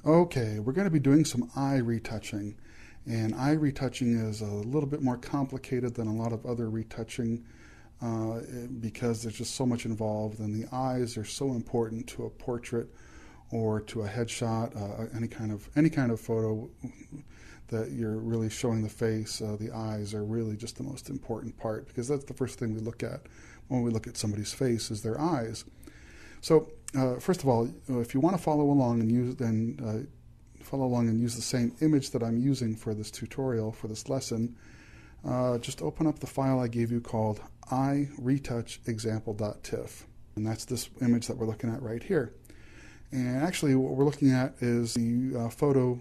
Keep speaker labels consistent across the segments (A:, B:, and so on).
A: Okay, we're going to be doing some eye retouching. And eye retouching is a little bit more complicated than a lot of other retouching because there's just so much involved, and the eyes are so important to a portrait or to a headshot, any kind of photo that you're really showing the face. The eyes are really just the most important part because that's the first thing we look at when we look at somebody's face is their eyes. So first of all, if you want to follow along and use the same image that I'm using for this tutorial, for this lesson, just open up the file I gave you called Eye Retouch example.tiff. And that's this image that we're looking at right here. And actually what we're looking at is the photo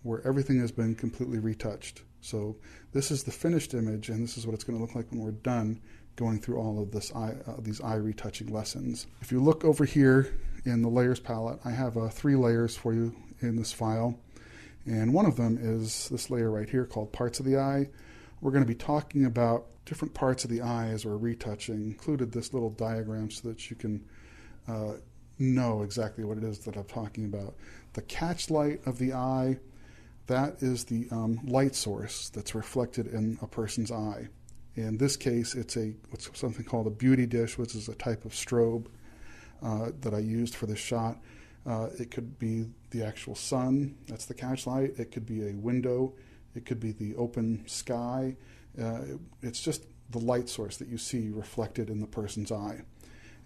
A: where everything has been completely retouched. So this is the finished image, and this is what it's going to look like when we're done going through all of these eye retouching lessons. If you look over here in the layers palette, I have 3 layers for you in this file, and one of them is this layer right here called Parts of the Eye. We're going to be talking about different parts of the eye as we're retouching. Included this little diagram so that you can know exactly what it is that I'm talking about. The catch light of the eye, that is the light source that's reflected in a person's eye. In this case, it's what's something called a beauty dish, which is a type of strobe that I used for this shot. It could be the actual sun, that's the catch light. It could be a window. It could be the open sky. It's just the light source that you see reflected in the person's eye.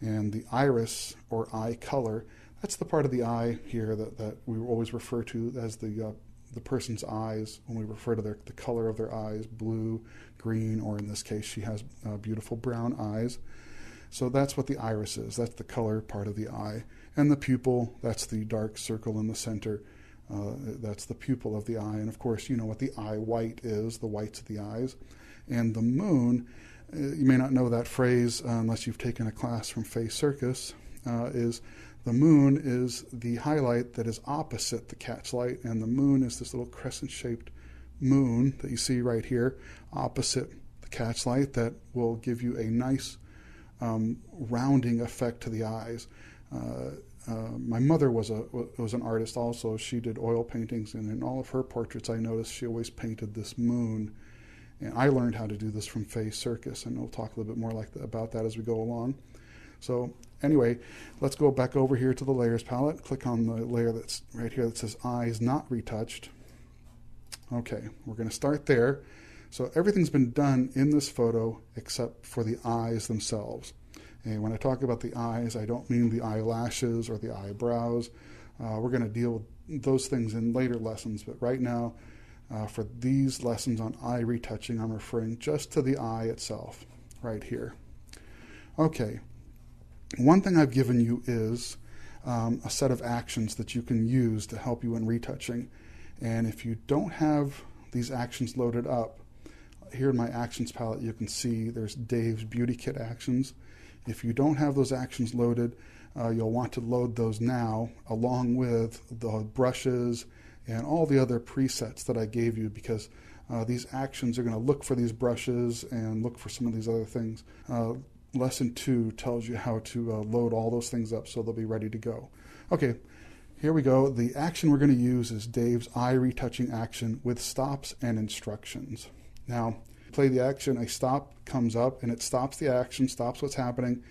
A: And the iris, or eye color, that's the part of the eye here that we always refer to as the person's eyes when we refer to the color of their eyes, blue, green, or in this case she has beautiful brown eyes. So that's what the iris is. That's the color part of the eye. And the pupil, that's the dark circle in the center. That's the pupil of the eye. And of course, you know what the eye white is, the whites of the eyes. And the moon, you may not know that phrase unless you've taken a class from Face Circus, is the moon is the highlight that is opposite the catch light, and the moon is this little crescent-shaped moon that you see right here opposite the catch light that will give you a nice rounding effect to the eyes. My mother was an artist also. She did oil paintings, and in all of her portraits I noticed she always painted this moon. And I learned how to do this from Face Circus, and we'll talk a little bit more about that as we go along. So anyway, let's go back over here to the layers palette. Click on the layer that's right here that says Eyes Not Retouched. Okay, we're going to start there. So everything's been done in this photo except for the eyes themselves. And when I talk about the eyes, I don't mean the eyelashes or the eyebrows. We're going to deal with those things in later lessons, but right now, for these lessons on eye retouching, I'm referring just to the eye itself, right here. Okay, one thing I've given you is a set of actions that you can use to help you in retouching. And if you don't have these actions loaded up, here in my actions palette you can see there's Dave's Beauty Kit actions. If you don't have those actions loaded, you'll want to load those now along with the brushes and all the other presets that I gave you, because these actions are going to look for these brushes and look for some of these other things. Lesson 2 tells you how to load all those things up so they'll be ready to go. Okay, here we go. The action we're going to use is Dave's eye retouching action with stops and instructions. Now, play the action, a stop comes up and it stops the action, stops what's happening,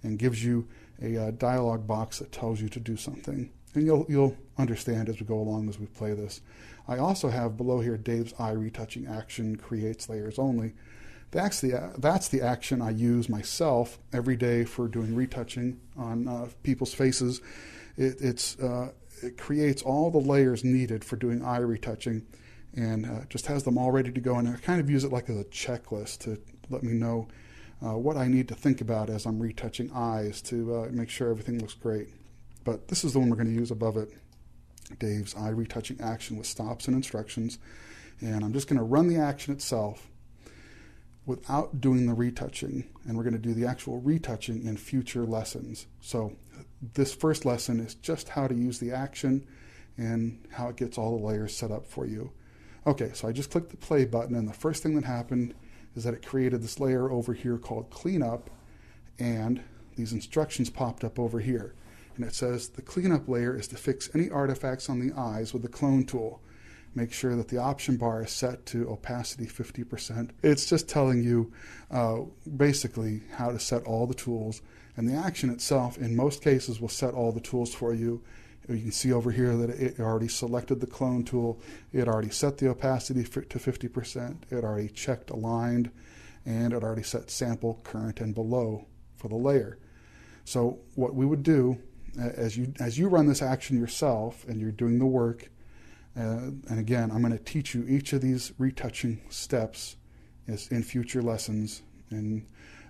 A: and gives you a dialog box that tells you to do something. And you'll understand as we go along as we play this. I also have below here Dave's eye retouching action creates layers only. That's the action I use myself every day for doing retouching on people's faces. It creates all the layers needed for doing eye retouching, and just has them all ready to go. And I kind of use it like as a checklist to let me know what I need to think about as I'm retouching eyes to make sure everything looks great. But this is the one we're going to use above it, Dave's eye retouching action with stops and instructions. And I'm just going to run the action itself without doing the retouching, and we're going to do the actual retouching in future lessons. So this first lesson is just how to use the action and how it gets all the layers set up for you. Okay, so I just clicked the play button, and the first thing that happened is that it created this layer over here called Cleanup, and these instructions popped up over here. and it says the cleanup layer is to fix any artifacts on the eyes with the clone tool. Make sure that the option bar is set to opacity 50%. It's just telling you basically how to set all the tools, and the action itself in most cases will set all the tools for you. You can see over here that it already selected the clone tool, it already set the opacity to 50%, it already checked aligned, and it already set sample, current, and below for the layer. So what we would do, as you run this action yourself and you're doing the work, and again, I'm going to teach you each of these retouching steps in future lessons, and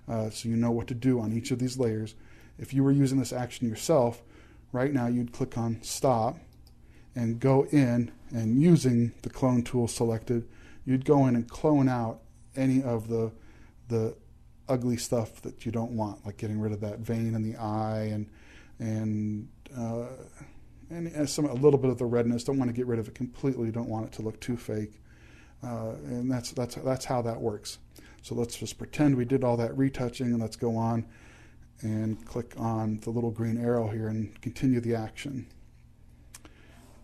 A: so you know what to do on each of these layers. If you were using this action yourself, right now you'd click on Stop and go in, and using the clone tool selected, you'd go in and clone out any of the ugly stuff that you don't want, like getting rid of that vein in the eye and a little bit of the redness. Don't want to get rid of it completely. Don't want it to look too fake, and that's how that works. So let's just pretend we did all that retouching, and let's go on and click on the little green arrow here and continue the action.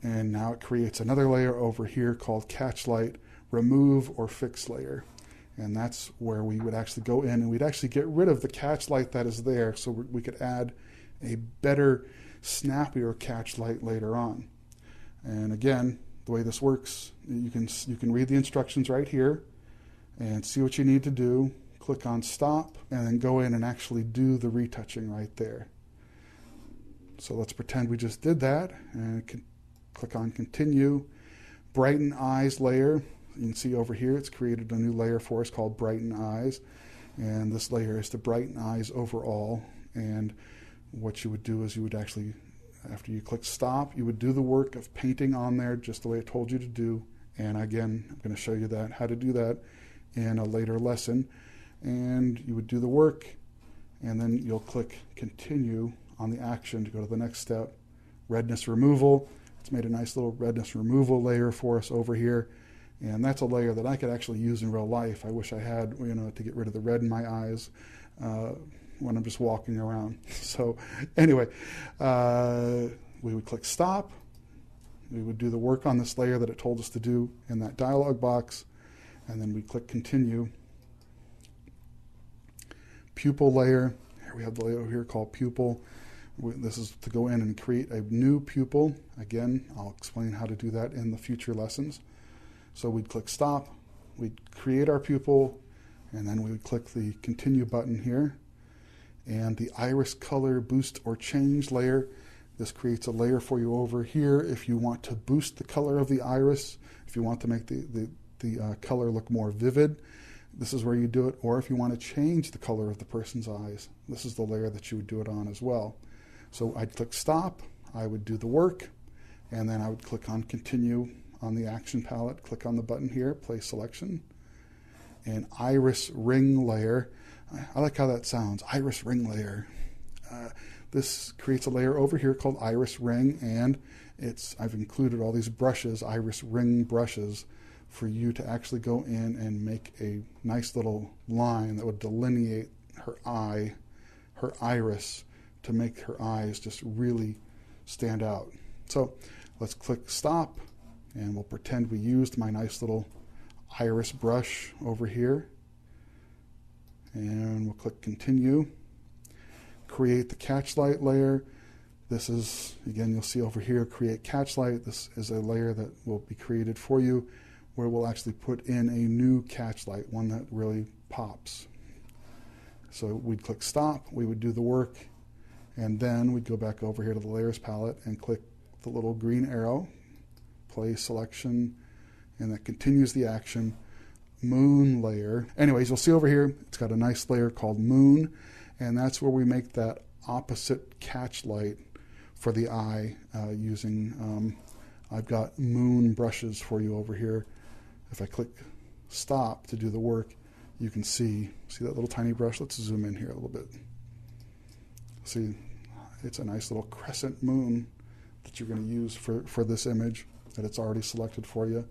A: And now it creates another layer over here called Catch Light Remove or Fix Layer, and that's where we would actually go in and we'd actually get rid of the catch light that is there, so we could add a better, snappier catch light later on. And again, the way this works, you can read the instructions right here and see what you need to do. Click on Stop and then go in and actually do the retouching right there. So let's pretend we just did that, and click on Continue. Brighten Eyes layer. You can see over here it's created a new layer for us called Brighten Eyes, and this layer is to brighten eyes overall. And what you would do is you would actually, after you click Stop, you would do the work of painting on there just the way I told you to do. And again, I'm going to show you how to do that in a later lesson. And you would do the work, and then you'll click Continue on the action to go to the next step. Redness removal. It's made a nice little redness removal layer for us over here, and that's a layer that I could actually use in real life. I wish I had, to get rid of the red in my eyes when I'm just walking around. So anyway, we would click Stop. We would do the work on this layer that it told us to do in that dialog box, and then we click Continue. Pupil layer. Here we have the layer here called Pupil. This is to go in and create a new pupil. Again, I'll explain how to do that in the future lessons. So we'd click Stop, we'd create our pupil, and then we would click the Continue button here. And the Iris Color Boost or Change layer, this creates a layer for you over here if you want to boost the color of the iris, if you want to make the color look more vivid. This is where you do it, or if you want to change the color of the person's eyes, this is the layer that you would do it on as well. So I'd click Stop, I would do the work, and then I would click on Continue on the action palette, click on the button here, Play Selection, and Iris Ring layer. I like how that sounds, Iris Ring layer. This creates a layer over here called Iris Ring, and I've included all these brushes, Iris Ring brushes, for you to actually go in and make a nice little line that would delineate her eye, her iris, to make her eyes just really stand out. So let's click Stop, and we'll pretend we used my nice little iris brush over here, and we'll click Continue. Create the Catch Light layer. This is, again, you'll see over here, Create Catch Light. This is a layer that will be created for you, where we'll actually put in a new catch light, one that really pops. So we'd click Stop, we would do the work, and then we'd go back over here to the Layers palette and click the little green arrow, Play Selection, and that continues the action. Moon layer. Anyways, you'll see over here, it's got a nice layer called Moon, and that's where we make that opposite catch light for the eye using, I've got moon brushes for you over here. If I click Stop to do the work, you can see that little tiny brush? Let's zoom in here a little bit. See, it's a nice little crescent moon that you're going to use for this image that it's already selected for you.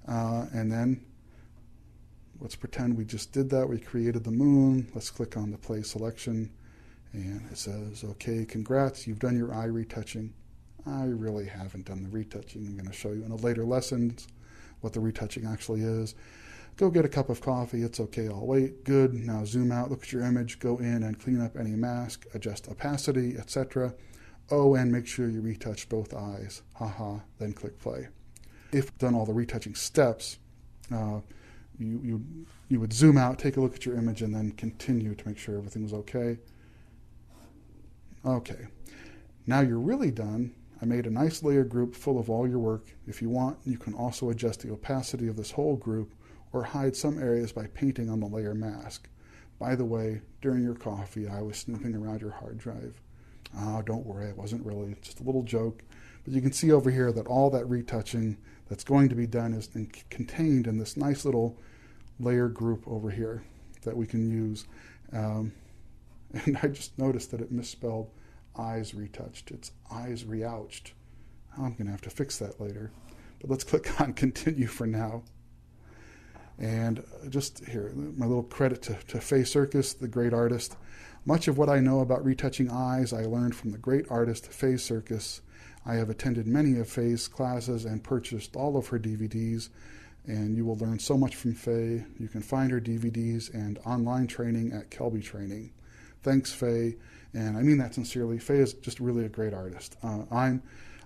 A: And then let's pretend we just did that. We created the moon. Let's click on the Play Selection, And it says, okay, congrats, you've done your eye retouching. I really haven't done the retouching. I'm going to show you in a later lessons what the retouching actually is. Go get a cup of coffee. It's okay, I'll wait. Good. Now zoom out, look at your image, go in and clean up any mask, adjust opacity, etc. Oh, and make sure you retouch both eyes. Haha, then click play. If you've done all the retouching steps, you would zoom out, take a look at your image, and then continue to make sure everything was okay. Okay, now you're really done. I made a nice layer group full of all your work. If you want, you can also adjust the opacity of this whole group or hide some areas by painting on the layer mask. By the way, during your coffee, I was snooping around your hard drive. Oh, don't worry, it wasn't really, just a little joke. But you can see over here that all that retouching that's going to be done is contained in this nice little layer group over here that we can use. And I just noticed that it misspelled eyes retouched. It's eyes reouched. I'm going to have to fix that later. But let's click on continue for now. And just here, my little credit to Faye Circus, the great artist. Much of what I know about retouching eyes I learned from the great artist Faye Circus. I have attended many of Faye's classes and purchased all of her DVDs, and you will learn so much from Faye. You can find her DVDs and online training at Kelby Training. Thanks, Faye, and I mean that sincerely. Faye is just really a great artist. I'm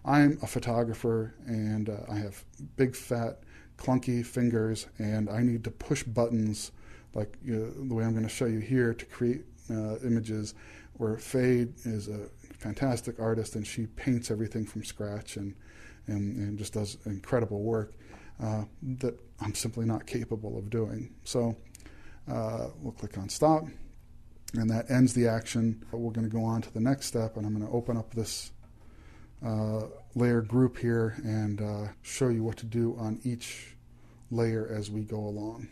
A: a photographer, and I have big, fat, clunky fingers, and I need to push buttons like the way I'm going to show you here to create images, where Faye is a fantastic artist, and she paints everything from scratch and just does incredible work that I'm simply not capable of doing. So we'll click on stop, and that ends the action. But we're going to go on to the next step, and I'm going to open up this layer group here and show you what to do on each layer as we go along.